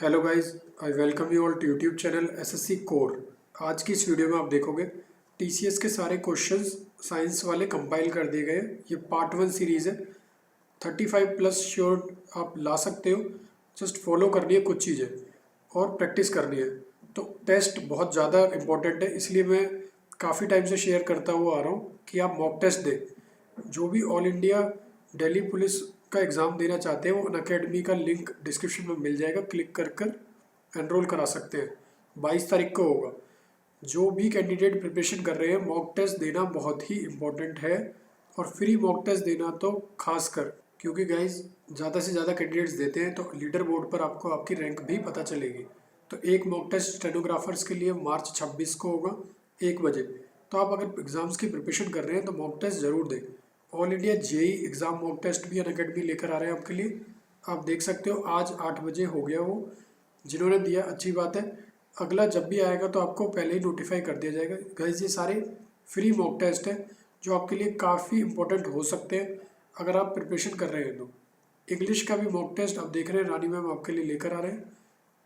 Hello guys, I welcome you all to YouTube channel SSC core. आज की इस video में आप देखोगे टीसीएस के सारे क्वेश्चंस साइंस वाले कंपाइल कर दिए गए। ये पार्ट 1 सीरीज़ है। 35 प्लस श्योर आप ला सकते हो। जस्ट फॉलो करनी है कुछ चीज़ें और प्रैक्टिस करनी है। तो टेस्ट बहुत ज़्यादा इम्पोर्टेंट है, इसलिए मैं काफ़ी टाइम से शेयर करता हुआ आ रहा हूँ कि आप मॉक टेस्ट दें। जो भी ऑल इंडिया दिल्ली पुलिस का एग्ज़ाम देना चाहते हैं वो अनअकैडमी का लिंक डिस्क्रिप्शन में मिल जाएगा, क्लिक कर कर एनरोल करा सकते हैं। 22 तारीख को होगा। जो भी कैंडिडेट प्रिपरेशन कर रहे हैं, मॉक टेस्ट देना बहुत ही इम्पोर्टेंट है और फ्री मॉक टेस्ट देना तो खास कर, क्योंकि गाइज ज़्यादा से ज़्यादा कैंडिडेट्स देते हैं तो लीडर बोर्ड पर आपको आपकी रैंक भी पता चलेगी। तो एक मॉक टेस्ट स्टेनोग्राफर्स के लिए मार्च 26 को होगा 1 बजे। तो आप अगर एग्ज़ाम्स की प्रिपरेशन कर रहे हैं तो मॉक टेस्ट ज़रूर दें। All India JE exam mock test भी अनअकैडमी लेकर आ रहे हैं आपके लिए। आप देख सकते हो आज 8 बजे हो गया वो। जिन्होंने दिया अच्छी बात है, अगला जब भी आएगा तो आपको पहले ही नोटिफाई कर दिया जाएगा। गाइस ये सारे फ्री मॉक टेस्ट हैं जो आपके लिए काफ़ी इंपॉर्टेंट हो सकते हैं अगर आप प्रिपरेशन कर रहे हैं तो। इंग्लिश का भी मॉक टेस्ट आप देख रहे हैं रानी मैम आपके लिए लेकर आ रहे हैं।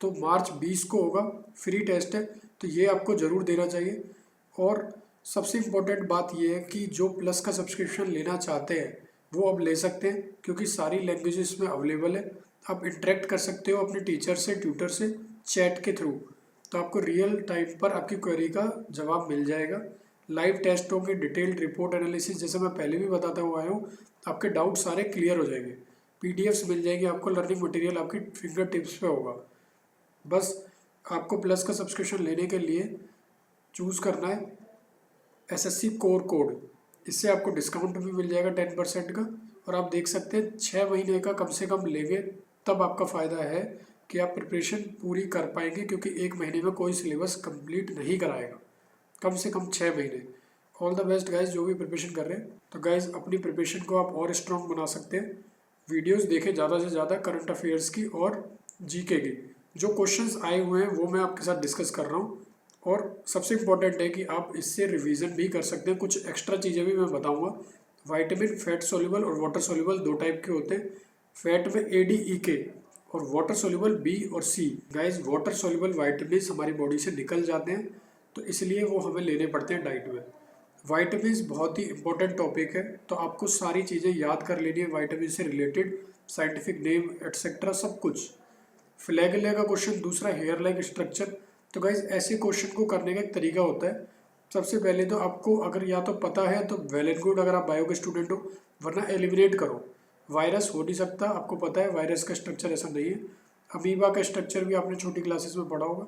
तो मार्च 20 को होगा, फ्री टेस्ट है, तो ये आपको ज़रूर देना चाहिए। और सबसे इम्पोर्टेंट बात यह है कि जो प्लस का सब्सक्रिप्शन लेना चाहते हैं वो अब ले सकते हैं, क्योंकि सारी लैंग्वेजेस में अवेलेबल है। आप इंटरेक्ट कर सकते हो अपने टीचर से, ट्यूटर से चैट के थ्रू। तो आपको रियल टाइम पर आपकी क्वेरी का जवाब मिल जाएगा। लाइव टेस्ट होंगे, डिटेल्ड रिपोर्ट एनालिसिस, जैसे मैं पहले भी बताता हुआ आया हूँ। आपके डाउट सारे क्लियर हो जाएंगे। पीडीएफ्स मिल जाएगी आपको, लर्निंग मटेरियल आपकी फिंगर टिप्स पे होगा। बस आपको प्लस का सब्सक्रिप्शन लेने के लिए चूज़ करना है एसएससी कोर कोड। इससे आपको डिस्काउंट भी मिल जाएगा 10% का। और आप देख सकते हैं 6 महीने का कम से कम लेंगे तब आपका फ़ायदा है कि आप प्रिपरेशन पूरी कर पाएंगे, क्योंकि 1 महीने में कोई सिलेबस कंप्लीट नहीं कराएगा, कम से कम 6 महीने। ऑल द बेस्ट गाइज जो भी प्रिपरेशन कर रहे हैं। तो गाइज अपनी प्रिपरेशन को आप और स्ट्रॉन्ग बना सकते हैं। वीडियोस देखें ज़्यादा से ज़्यादा करंट अफेयर्स की और जीके की। जो क्वेश्चंस आए हुए हैं वो मैं आपके साथ डिस्कस कर रहा हूँ। और सबसे इम्पोर्टेंट है कि आप इससे रिवीजन भी कर सकते हैं। कुछ एक्स्ट्रा चीज़ें भी मैं बताऊंगा। विटामिन फैट सोल्यूबल और वाटर सोल्यूबल दो टाइप के होते हैं। फैट में ADEK और वाटर सोल्यूबल B और C। Guys water soluble vitamin हमारी बॉडी से निकल जाते हैं, तो इसलिए वो हमें लेने पड़ते हैं डाइट में। विटामिन बहुत ही इंपॉर्टेंट टॉपिक है, तो आपको सारी चीज़ें याद कर लेनी है विटामिन से रिलेटेड, साइंटिफिक नेम एटसेट्रा सब कुछ। फ्लैगेला का क्वेश्चन दूसरा, हेयर लाइक स्ट्रक्चर। तो गाइज ऐसे क्वेश्चन को करने का एक तरीका होता है। सबसे पहले तो आपको अगर या तो पता है तो वेल एंड गुड, अगर आप बायो के स्टूडेंट हो, वरना एलिमिनेट करो। वायरस हो नहीं सकता, आपको पता है वायरस का स्ट्रक्चर ऐसा नहीं है। अमीबा का स्ट्रक्चर भी आपने छोटी क्लासेस में पढ़ा होगा।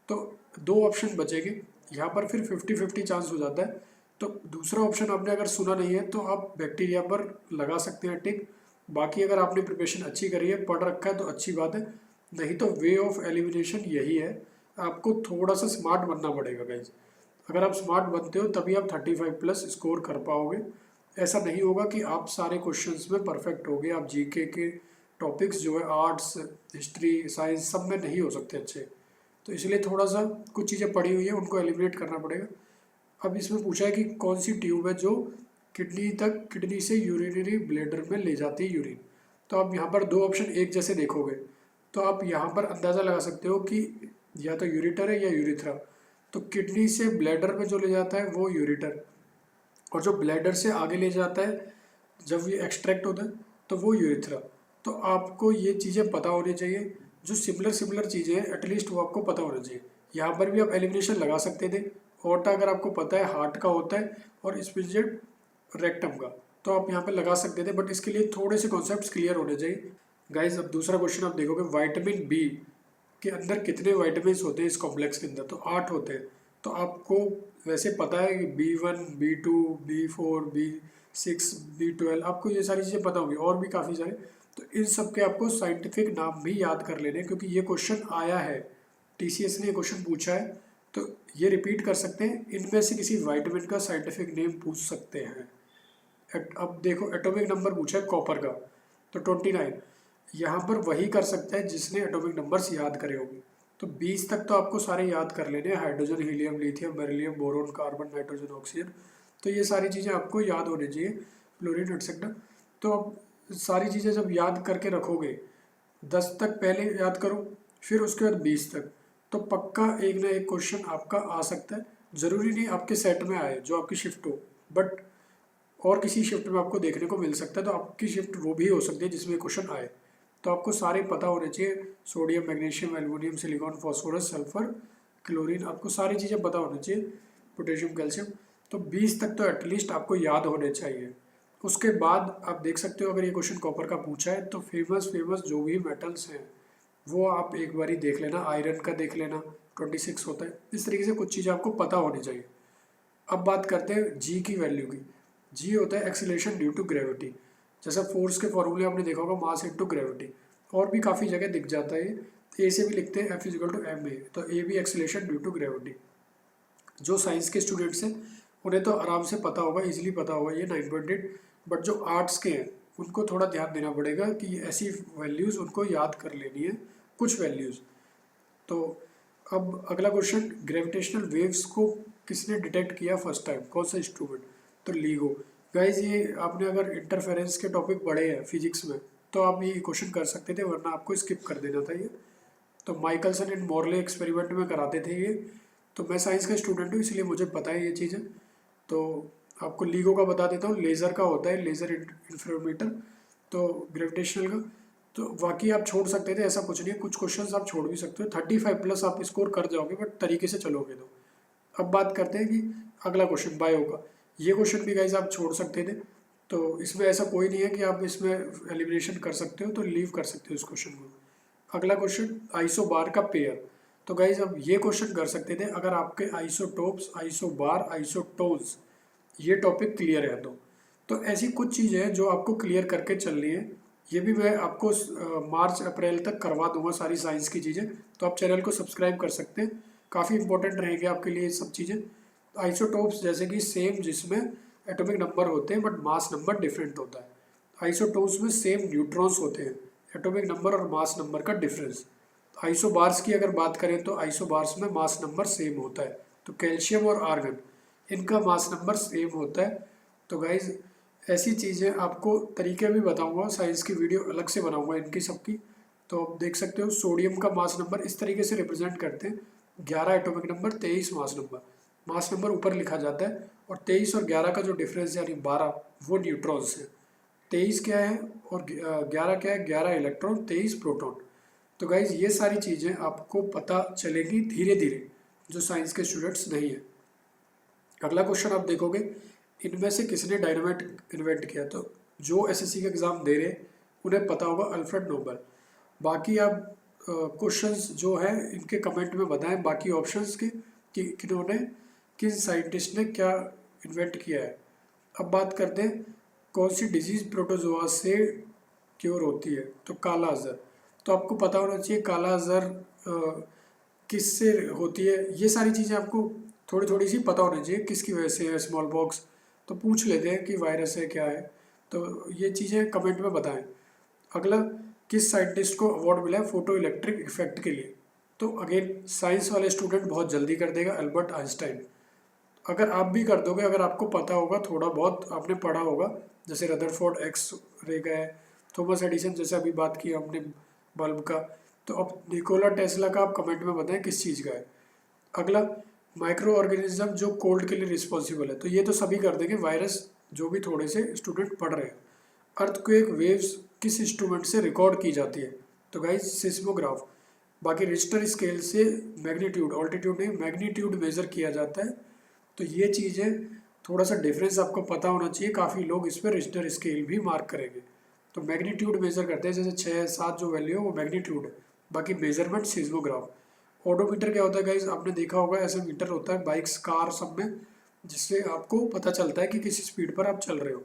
तो 2 ऑप्शन बचेंगे यहाँ पर, फिर 50-50 चांस हो जाता है। तो दूसरा ऑप्शन आपने अगर सुना नहीं है तो आप बैक्टीरिया पर लगा सकते हैं टिक। बाकी अगर आपने प्रिपरेशन अच्छी करी है, पढ़ रखा है तो अच्छी बात है, नहीं तो वे ऑफ एलिमिनेशन यही है। आपको थोड़ा सा स्मार्ट बनना पड़ेगा गाइज। अगर आप स्मार्ट बनते हो तभी आप 35 प्लस स्कोर कर पाओगे। ऐसा नहीं होगा कि आप सारे क्वेश्चंस में परफेक्ट होगे। आप जीके के टॉपिक्स जो है आर्ट्स, हिस्ट्री, साइंस सब में नहीं हो सकते अच्छे। तो इसलिए थोड़ा सा कुछ चीज़ें पड़ी हुई है उनको एलिमिनेट करना पड़ेगा। अब इसमें पूछा है कि कौन सी ट्यूब है जो किडनी से यूरिनरी ब्लैडर में ले जाती है यूरिन। तो आप यहाँ पर 2 ऑप्शन एक जैसे देखोगे तो आप यहाँ पर अंदाज़ा लगा सकते हो कि या तो यूरिटर है या यूरिथ्रा। तो किडनी से ब्लैडर में जो ले जाता है वो यूरिटर, और जो ब्लैडर से आगे ले जाता है जब ये एक्सट्रैक्ट होता है तो वो यूरिथ्रा। तो आपको ये चीज़ें पता होनी चाहिए। जो सिमिलर चीज़ें हैं एटलीस्ट वो आपको पता होना चाहिए। यहाँ पर भी आप एलिमिनेशन लगा सकते थे। ओटा अगर आपको पता है हार्ट का होता है और स्पिजिट रेक्टम का, तो आप यहाँ पे लगा सकते थे, बट इसके लिए थोड़े से कॉन्सेप्ट्स क्लियर होने चाहिए। गाइज अब दूसरा क्वेश्चन आप देखोगे, विटामिन बी के अंदर कितने विटामिन होते हैं इस कॉम्प्लेक्स के अंदर, तो 8 होते हैं। तो आपको वैसे पता है कि B1, B2, B4, B6, B12, आपको ये सारी चीज़ें पता होंगी और भी काफ़ी सारे। तो इन सब के आपको साइंटिफिक नाम भी याद कर लेने, क्योंकि ये क्वेश्चन आया है, TCS ने ये क्वेश्चन पूछा है। तो ये रिपीट कर सकते हैं, इनमें से किसी विटामिन का साइंटिफिक नेम पूछ सकते हैं। अब देखो एटॉमिक नंबर पूछा है कॉपर का, तो 29। यहाँ पर वही कर सकता है जिसने एटॉमिक नंबर्स याद करे होंगे। तो 20 तक तो आपको सारे याद कर लेने हैं, hydrogen, helium, lithium, beryllium, boron, carbon, nitrogen, oxygen. तो ये सारी चीज़ें आपको याद होनी चाहिए, फ्लोरीन एटसेट्रा। तो अब सारी चीज़ें जब याद करके रखोगे, 10 तक पहले याद करो, फिर उसके बाद 20 तक। तो पक्का एक ना एक क्वेश्चन आपका आ सकता है। ज़रूरी नहीं आपके सेट में आए जो आपकी शिफ्ट हो, बट और किसी शिफ्ट में आपको देखने को मिल सकता है। तो आपकी शिफ्ट वो भी हो सकती है जिसमें क्वेश्चन आए। तो आपको सारे पता होने चाहिए, sodium, magnesium, aluminium, silicon, phosphorus, sulphur, chlorine, आपको सारी चीज़ें पता होनी चाहिए, पोटेशियम, कैल्शियम। तो 20 तक तो एटलीस्ट आपको याद होने चाहिए। उसके बाद आप देख सकते हो, अगर ये क्वेश्चन कॉपर का पूछा है तो फेमस फेमस जो भी मेटल्स हैं वो आप एक बारी देख लेना। आयरन का देख लेना, 26 होता है। इस तरीके से कुछ चीज़ें आपको पता होनी चाहिए। अब बात करते हैं जी की वैल्यू की। जी होता है एक्सीलरेशन ड्यू टू ग्रेविटी। जैसा फोर्स के फॉर्मूले आपने देखा होगा, मास इनटू ग्रेविटी, और भी काफ़ी जगह दिख जाता है। ए से भी लिखते हैं F equal to m a, तो ए भी एक्सीलरेशन ड्यू टू ग्रेविटी। जो साइंस के स्टूडेंट्स हैं उन्हें तो आराम से पता होगा, इजीली पता होगा ये 9.8। बट जो आर्ट्स के हैं उनको थोड़ा ध्यान देना पड़ेगा कि ऐसी वैल्यूज़ उनको याद कर लेनी है, कुछ वैल्यूज़। तो अब अगला क्वेश्चन, ग्रेविटेशनल वेव्स को किसने डिटेक्ट किया फर्स्ट टाइम, कौन सा इंस्ट्रूमेंट? तो लीगो। गाइज ये आपने अगर इंटरफेरेंस के टॉपिक पढ़े हैं फिजिक्स में तो आप ये क्वेश्चन कर सकते थे, वरना आपको स्किप कर देना था ये। तो माइकलसन एंड मॉर्ले एक्सपेरिमेंट में कराते थे ये। तो मैं साइंस का स्टूडेंट हूँ इसलिए मुझे पता है ये चीज़ें। तो आपको लीगो का बता देता हूँ, लेज़र का होता है, लेज़र इंफ्रामीटर, तो ग्रेविटेशनल का। तो बाकी आप छोड़ सकते थे, ऐसा कुछ नहीं है, कुछ क्वेश्चंस आप छोड़ भी सकते हो। 35 प्लस आप स्कोर कर जाओगे बट तरीके से चलोगे तो। अब बात करते हैं कि अगला क्वेश्चन बायो का। ये क्वेश्चन भी गाइज आप छोड़ सकते थे, तो इसमें ऐसा कोई नहीं है कि आप इसमें एलिमिनेशन कर सकते हो, तो लीव कर सकते हो इस क्वेश्चन को। अगला क्वेश्चन आइसोबार का पेयर। तो गाइज अब ये क्वेश्चन कर सकते थे अगर आपके आइसोटोप्स, आइसोबार, आइसोटोन्स ये टॉपिक क्लियर है तो ऐसी कुछ चीज़ें हैं जो आपको क्लियर करके चलनी है। ये भी मैं आपको मार्च अप्रैल तक करवा दूंगा सारी साइंस की चीज़ें। तो आप चैनल को सब्सक्राइब कर सकते हैं, काफ़ी इंपॉर्टेंट रहेंगे आपके लिए ये सब चीज़ें। आइसोटोप्स जैसे कि सेम जिसमें एटॉमिक नंबर होते हैं बट मास नंबर डिफरेंट होता है। आइसोटोप्स में सेम न्यूट्रॉन्स होते हैं, एटॉमिक नंबर और मास नंबर का डिफरेंस। आइसोबार्स की अगर बात करें तो आइसोबार्स में मास नंबर सेम होता है। तो कैल्शियम और आर्गन इनका मास नंबर सेम होता है। तो गाइज ऐसी चीज़ें आपको तरीके भी बताऊंगा, साइंस की वीडियो अलग से बनाऊंगा इनकी सबकी। तो आप देख सकते हो सोडियम का मास नंबर इस तरीके से रिप्रेजेंट करते हैं, 11 atomic number, 23 mass number. Mass number ऊपर लिखा जाता है और 23 और 11 का जो डिफरेंस है यानी 12, वो न्यूट्रॉन्स है। 23 क्या है और 11 क्या है? 11 इलेक्ट्रॉन, 23 प्रोटॉन। तो गाइज ये सारी चीज़ें आपको पता चलेगी धीरे धीरे, जो साइंस के स्टूडेंट्स नहीं है। अगला क्वेश्चन आप देखोगे, इनमें से किसने डायनामाइट इन्वेंट किया? तो जो एसएससी का एग्ज़ाम दे रहे उन्हें पता होगा, अल्फ्रेड नोबल। बाकी आप क्वेश्चंस जो है इनके कमेंट में बताएं बाकी ऑप्शंस के कि किन्होंने, किन साइंटिस्ट ने क्या इन्वेंट किया है। अब बात करते हैं कौन सी डिजीज़ प्रोटोजोआ से क्योर होती है? तो काला अज़र। तो आपको पता होना चाहिए काला अज़र किससे होती है। ये सारी चीज़ें आपको थोड़ी थोड़ी सी पता होनी चाहिए, किसकी वजह से है। स्मॉल बॉक्स तो पूछ लेते हैं कि वायरस है क्या है, तो ये चीज़ें कमेंट में बताएं। अगला, किस साइंटिस्ट को अवार्ड मिला है फोटो इलेक्ट्रिक इफेक्ट के लिए? तो अगेन साइंस वाले स्टूडेंट बहुत जल्दी कर देगा, अल्बर्ट आइंस्टाइन। अगर आप भी कर दोगे, अगर आपको पता होगा, थोड़ा बहुत आपने पढ़ा होगा, जैसे रदरफोर्ड एक्स रे का है, थॉमस एडिसन जैसे अभी बात की हमने बल्ब का। तो अब निकोला टेस्ला का आप कमेंट में बताएं किस चीज़ का है। अगला, माइक्रो ऑर्गेनिज्म जो कोल्ड के लिए रिस्पॉन्सिबल है, तो ये तो सभी कर देंगे, वायरस, जो भी थोड़े से स्टूडेंट पढ़ रहे हैं। अर्थक्वेक वेव्स किस इंस्ट्रूमेंट से रिकॉर्ड की जाती है? तो गाइज सिस्मोग्राफ। बाकी रिश्टर स्केल से मैग्नीट्यूड, ऑल्टीट्यूड नहीं, मैग्नीट्यूड मेजर किया जाता है। तो ये चीज़ें थोड़ा सा डिफरेंस आपको पता होना चाहिए, काफ़ी लोग इस पर रिश्टर स्केल भी मार्क करेंगे। तो मैग्नीट्यूड मेजर करते हैं, जैसे 6, 7 जो वैल्यू है वो मैग्नीट्यूड है, बाकी मेजरमेंट सिस्मोग्राफ। ओडोमीटर क्या होता है गाइज? आपने देखा होगा, ऐसा मीटर होता है बाइक्स, कार सब में, जिससे आपको पता चलता है कि किस स्पीड पर आप चल रहे हो।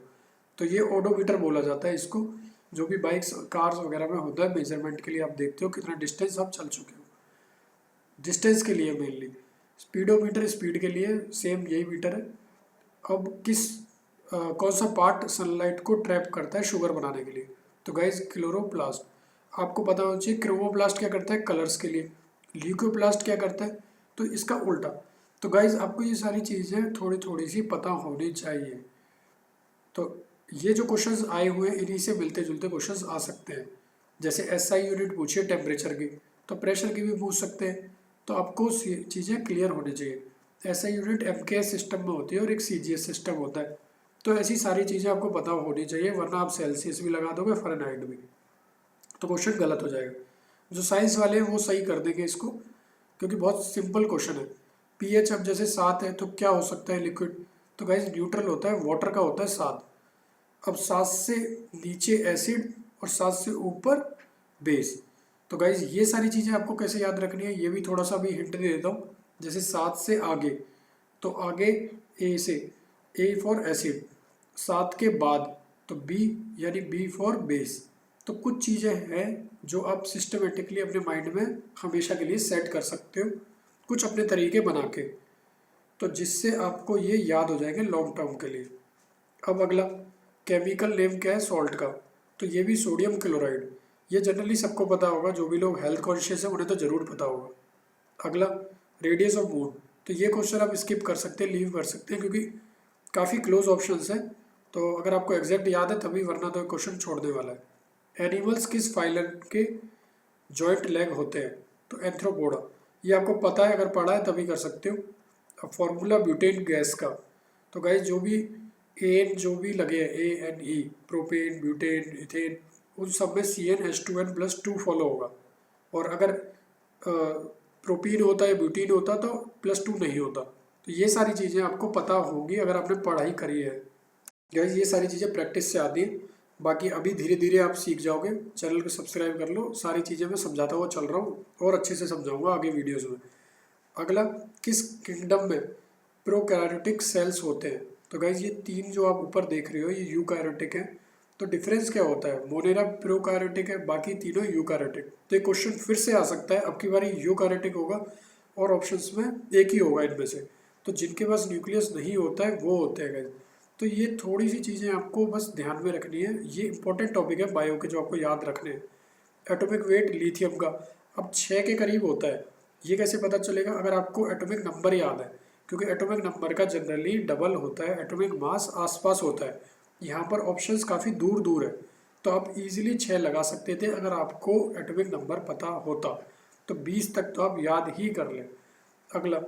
तो ये ओडोमीटर बोला जाता है इसको, जो भी बाइक्स, कार्स वगैरह में होता है मेजरमेंट के लिए। आप देखते हो कितना डिस्टेंस आप चल चुके हो, डिस्टेंस के लिए मेनली। स्पीडोमीटर स्पीड के लिए, सेम यही मीटर है। अब कौन सा पार्ट सनलाइट को ट्रैप करता है शुगर बनाने के लिए? तो गाइज क्लोरोप्लास्ट। आपको पता होना चाहिए क्रोमोप्लास्ट क्या करता है कलर्स के लिए, ल्यूकोप्लास्ट क्या करता है, तो इसका उल्टा। तो गाइज आपको ये सारी चीज़ें थोड़ी थोड़ी सी पता होनी चाहिए। तो ये जो क्वेश्चंस आए हुए हैं इन्हीं से मिलते जुलते क्वेश्चंस आ सकते हैं। जैसे एसआई यूनिट पूछिए टेम्परेचर की, तो प्रेशर की भी पूछ सकते हैं। तो आपको चीज़ें क्लियर होनी चाहिए। ऐसा यूनिट एमकेएस सिस्टम में होती है और एक सीजीएस सिस्टम होता है। तो ऐसी सारी चीज़ें आपको पता होनी चाहिए, वरना आप सेल्सियस भी लगा दोगे, फ़ारेनहाइट भी, तो क्वेश्चन गलत हो जाएगा। जो साइंस वाले हैं वो सही कर देंगे इसको, क्योंकि बहुत सिंपल क्वेश्चन है। पीएच अब जैसे 7 है तो क्या हो सकता है लिक्विड, तो गाइस न्यूट्रल होता है, वाटर का होता है 7। अब 7 से नीचे एसिड और 7 से ऊपर बेस। तो गाइज ये सारी चीज़ें आपको कैसे याद रखनी है ये भी थोड़ा सा भी हिंट दे देता हूँ। जैसे 7 से आगे, तो आगे ए से, ए फॉर एसिड, 7 के बाद तो बी, यानी बी फॉर बेस। तो कुछ चीज़ें हैं जो आप सिस्टमेटिकली अपने माइंड में हमेशा के लिए सेट कर सकते हो, कुछ अपने तरीके बना के, तो जिससे आपको ये याद हो जाएंगे लॉन्ग टर्म के लिए। अब अगला, केमिकल नेम क्या है सॉल्ट का, तो ये भी सोडियम क्लोराइड। ये जनरली सबको पता होगा, जो भी लोग हेल्थ कॉन्शियस है उन्हें तो ज़रूर पता होगा। अगला, रेडियस ऑफ मून, तो ये क्वेश्चन आप स्किप कर सकते हैं, लीव कर सकते हैं, क्योंकि काफ़ी क्लोज ऑप्शंस हैं। तो अगर आपको एग्जैक्ट याद है तभी, वरना तो क्वेश्चन छोड़ने वाला है। एनिमल्स किस फाइलम के जॉइंट लेग होते हैं, तो एंथ्रोपोडा। ये आपको पता है, अगर पढ़ा है तभी कर सकते हो। अब फॉर्मूला ब्यूटेन गैस का, तो गाइज जो भी एन जो भी लगे हैं, ANE, प्रोपेन, ब्यूटेन, इथेन, उन सब में CnH2n+2 फॉलो होगा। और अगर प्रोपीन होता है, ब्यूटीन होता तो +2 नहीं होता। तो ये सारी चीज़ें आपको पता होंगी अगर आपने पढ़ाई करी है। गाइस ये सारी चीज़ें प्रैक्टिस से आती हैं, बाकी अभी धीरे धीरे आप सीख जाओगे। चैनल को सब्सक्राइब कर लो, सारी चीज़ें मैं समझाता हुआ चल रहा हूँ और अच्छे से समझाऊंगा आगे वीडियोज़ में। अगला, किस किंगडम में प्रोकैरियोटिक सेल्स होते हैं, तो गाइज ये 3 जो आप ऊपर देख रहे हो ये यूकैरियोटिक है। तो डिफरेंस क्या होता है, मोनेरा प्रोकैरियोटिक है, बाकी तीनों यूकैरियोटिक। तो ये क्वेश्चन फिर से आ सकता है, अब की बारी यूकैरियोटिक होगा और ऑप्शंस में एक ही होगा इनमें से। तो जिनके पास न्यूक्लियस नहीं होता है वो होते हैं गाइज। तो ये थोड़ी सी चीज़ें आपको बस ध्यान में रखनी है, ये इंपॉर्टेंट टॉपिक है बायो के जो आपको याद रखने हैं। एटॉमिक वेट लिथियम का अब 6 के करीब होता है। ये कैसे पता चलेगा, अगर आपको एटॉमिक नंबर याद है, क्योंकि एटॉमिक नंबर का जनरली डबल होता है, एटॉमिक मास आसपास होता है। यहाँ पर ऑप्शंस काफ़ी दूर दूर है, तो आप इजीली 6 लगा सकते थे अगर आपको एटॉमिक नंबर पता होता। तो 20 तक तो आप याद ही कर लें। अगला,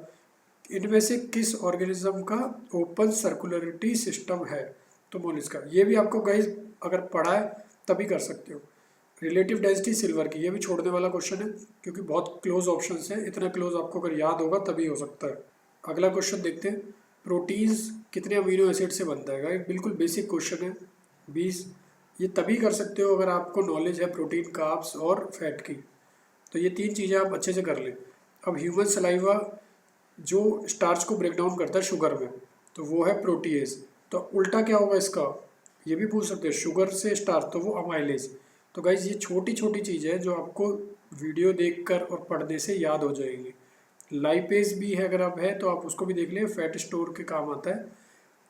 इनमें से किस ऑर्गेनिज्म का ओपन सर्कुलरिटी सिस्टम है, तो मोलिस्क का। ये भी आपको गाइस अगर पढ़ा है तभी कर सकते हो। रिलेटिव डेंसिटी सिल्वर की, ये भी छोड़ने वाला क्वेश्चन है, क्योंकि बहुत क्लोज ऑप्शंस हैं, इतना क्लोज आपको अगर याद होगा तभी हो सकता है। अगला क्वेश्चन देखते हैं, प्रोटीन्स कितने अमीनो एसिड से बनता है। गाइस बिल्कुल बेसिक क्वेश्चन है, 20। ये तभी कर सकते हो अगर आपको नॉलेज है प्रोटीन, कार्ब्स और फैट की। तो ये 3 चीज़ें आप अच्छे से कर लें। अब ह्यूमन सलाइवा जो स्टार्च को ब्रेक डाउन करता है शुगर में, तो वो है प्रोटीएज। तो उल्टा क्या होगा इसका, ये भी पूछ सकते हैं, शुगर से स्टार्च तो वो अमाइलेज। तो गाइज ये छोटी छोटी चीज़ें हैं जो आपको वीडियो देखकर और पढ़ने से याद हो जाएंगी। लाइपेज भी है, अगर आप है तो आप उसको भी देख लें, फैट स्टोर के काम आता है।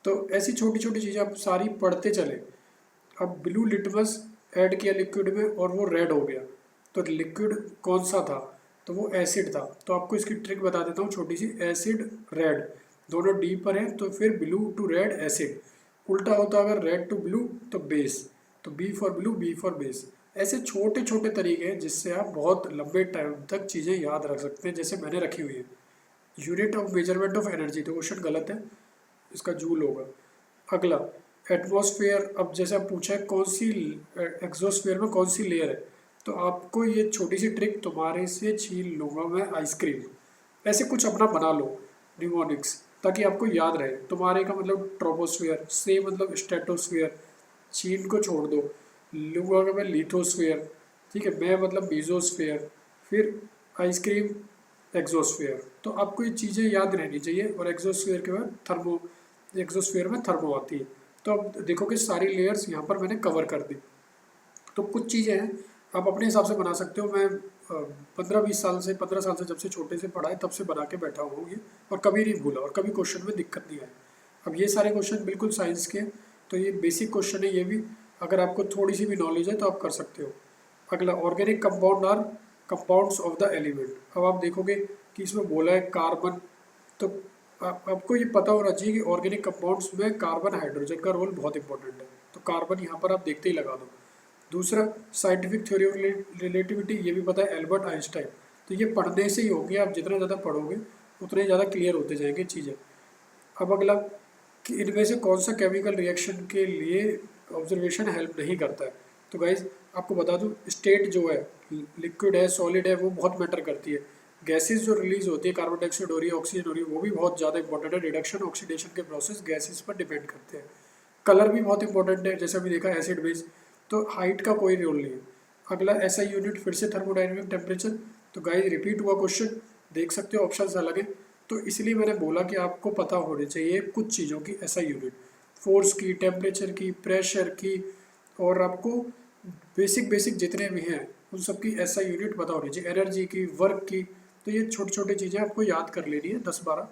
तो ऐसी छोटी छोटी चीज़ें आप सारी पढ़ते चले। अब ब्लू लिटमस ऐड किया लिक्विड में और वो रेड हो गया, तो लिक्विड कौन सा था, तो वो एसिड था। तो आपको इसकी ट्रिक बता देता हूँ छोटी सी, एसिड रेड दोनों डी पर हैं, तो फिर ब्लू टू रेड एसिड। उल्टा होता अगर रेड टू ब्लू तो बेस, तो B for blue, B for base. ऐसे छोटे छोटे तरीके हैं जिससे आप बहुत लंबे टाइम तक चीज़ें याद रख सकते हैं, जैसे मैंने रखी हुई है। Unit of measurement of energy, तो क्वेश्चन गलत है, इसका जूल होगा। अगला, एटमॉस्फेयर, अब जैसे आप पूछा है कौन सी एक्सोस्फेयर में कौन सी लेयर है, तो आपको ये छोटी सी ट्रिक, तुम्हारे से छीन लूँगा मैं आइसक्रीम, ऐसे कुछ अपना बना लो निमोनिक्स, ताकि आपको याद रहे। तुम्हारे का मतलब ट्रोपोस्फेयर, से मतलब स्ट्रेटोस्फेयर, छीन को छोड़ दो, लूँगा का मैं लिथोस्फेयर, ठीक है, मैं मतलब मीजोस्फेयर, फिर आइसक्रीम एक्सोस्फेयर। तो आपको ये चीज़ें याद रहनी चाहिए। और एक्सोस्फेयर के बाद थर्मो, एक्सोस्फेयर में थर्मो आती है। तो अब देखो कि सारी लेयर्स यहाँ पर मैंने कवर कर दी। तो कुछ चीज़ें हैं आप अपने हिसाब से बना सकते हो। मैं 15-20 साल से, 15 साल से, जब से छोटे से पढ़ा है तब से बना के बैठा हुआ हूँ ये, और कभी नहीं भूला और कभी क्वेश्चन में दिक्कत नहीं आई। अब ये सारे क्वेश्चन बिल्कुल साइंस के हैं, तो ये बेसिक क्वेश्चन है, ये भी अगर आपको थोड़ी सी भी नॉलेज है तो आप कर सकते हो। अगला, organic compound are compounds of the element. अब आप देखोगे कि इसमें बोला है कार्बन, तो आपको ये पता होना चाहिए कि ऑर्गेनिक कंपाउंड्स में कार्बन हाइड्रोजन का रोल बहुत इंपॉर्टेंट है। तो कार्बन यहाँ पर आप देखते ही लगा दो। दूसरा साइंटिफिक थ्योरी ऑफ रिलेटिविटी, ये भी पता है एल्बर्ट आइंस्टाइन। तो ये पढ़ने से ही होगी, आप जितना ज़्यादा पढ़ोगे उतने ज़्यादा क्लियर होते जाएंगे चीज़ें। अब अगला कि इनमें से कौन सा केमिकल रिएक्शन के लिए ऑब्जर्वेशन हेल्प नहीं करता है। तो गाइज आपको बता दूं, स्टेट जो है, लिक्विड है सॉलिड है, वो बहुत मैटर करती है। गैसेस जो रिलीज होती है, कार्बन डाइऑक्साइड हो रही है, ऑक्सीजन हो रही है, वो भी बहुत ज़्यादा इंपॉर्टेंट है। रिडक्शन ऑक्सीडेशन के प्रोसेस गैसेस पर डिपेंड करते हैं। कलर भी बहुत इंपॉर्टेंट है, जैसे अभी देखा एसिड बेस। तो हाइट का कोई रोल नहीं है। अगला एसआई यूनिट फिर से थर्मोडाइनमिक टेम्परेचर। तो गाइस रिपीट हुआ क्वेश्चन, देख सकते हो ऑप्शंस अलग है। तो इसलिए मैंने बोला कि आपको पता होने चाहिए कुछ चीज़ों की एसआई यूनिट, फोर्स की, टेम्परेचर की, प्रेशर की, और आपको बेसिक बेसिक जितने भी हैं उन सब की एसआई यूनिट पता होनी चाहिए, एनर्जी की, वर्क की। तो ये छोटी छोटी चीज़ें आपको याद कर लेनी है 10-12।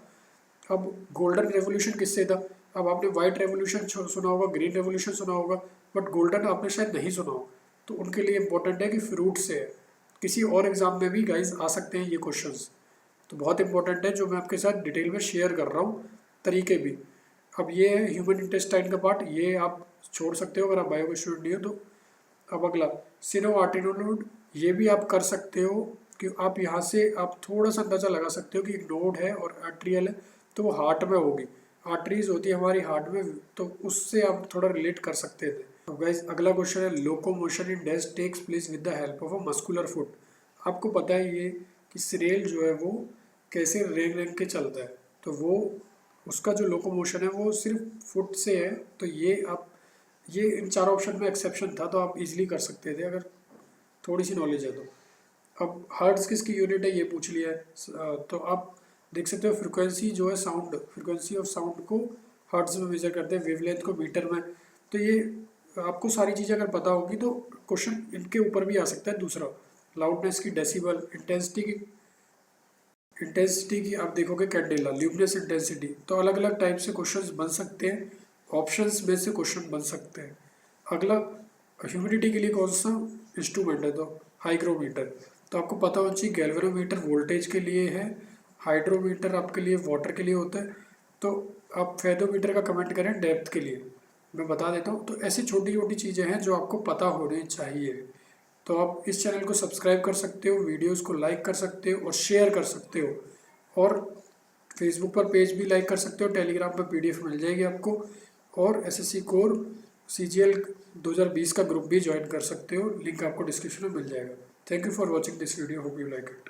अब गोल्डन रेवोल्यूशन किससे था। अब आपने वाइट रेवोल्यूशन सुना होगा, ग्रीन रेवोल्यूशन सुना होगा, बट गोल्डन आपने शायद नहीं सुना हो। तो उनके लिए इंपॉर्टेंट है कि फ्रूट से है। किसी और एग्जाम में भी गाइज आ सकते हैं ये क्वेश्चंस, तो बहुत इंपॉर्टेंट है जो मैं आपके साथ डिटेल में शेयर कर रहा हूँ, तरीके भी। अब ये है ह्यूमन इंटेस्टाइन का पार्ट, ये आप छोड़ सकते हो अगर आप बायो के स्टूडेंट नहीं हो तो। अब अगला सिनो आर्टिनोड, ये भी आप कर सकते हो कि आप यहाँ से आप थोड़ा सा अंदाजा लगा सकते हो कि एक नोड है और आर्ट्रियल है, तो वो हार्ट में होगी। आर्टरीज होती है हमारी हार्ट में, तो उससे आप थोड़ा रिलेट कर सकते थे। तो गाइस अगला क्वेश्चन है, locomotion in dense takes place with the help of a muscular foot. आपको पता है ये कि स्नेल जो है वो कैसे रेंग रेंग के चलता है, तो वो उसका जो लोकोमोशन है वो सिर्फ फुट से है। तो ये इन चारों ऑप्शन में एक्सेप्शन था, तो आप इजीली कर सकते थे अगर थोड़ी सी नॉलेज है तो। अब हर्ट्ज किसकी यूनिट है ये पूछ लिया है, तो आप देख सकते हो फ्रिक्वेंसी जो है साउंड, फ्रिक्वेंसी ऑफ साउंड को हर्ट्ज में मेजर करते हैं, वेवलेंथ को मीटर में। तो ये आपको सारी चीज़ें अगर पता होगी तो क्वेश्चन इनके ऊपर भी आ सकता है। दूसरा लाउडनेस की डेसिबल, इंटेंसिटी की आप देखोगे कैंडेला, ल्यूमिनस इंटेंसिटी। तो अलग अलग टाइप से क्वेश्चंस बन सकते हैं, ऑप्शंस में से क्वेश्चन बन सकते हैं। अगला ह्यूमिडिटी के लिए कौन सा इंस्ट्रूमेंट है, तो हाइग्रोमीटर। तो आपको पता होना चाहिए गैल्वेनोमीटर वोल्टेज के लिए है, हाइड्रोमीटर आपके लिए वाटर के लिए होता है। तो आप फेदोमीटर का कमेंट करें डेप्थ के लिए, मैं बता देता हूँ। तो ऐसी छोटी छोटी चीज़ें हैं जो आपको पता होनी चाहिए। तो आप इस चैनल को सब्सक्राइब कर सकते हो, वीडियोस को लाइक कर सकते हो और शेयर कर सकते हो, और फेसबुक पर पेज भी लाइक कर सकते हो, टेलीग्राम पर पीडीएफ मिल जाएगी आपको, और एसएससी कोर सीजीएल 2020 का ग्रुप भी ज्वाइन कर सकते हो, लिंक आपको डिस्क्रिप्शन में मिल जाएगा। Thank you for watching this video, hope you like it.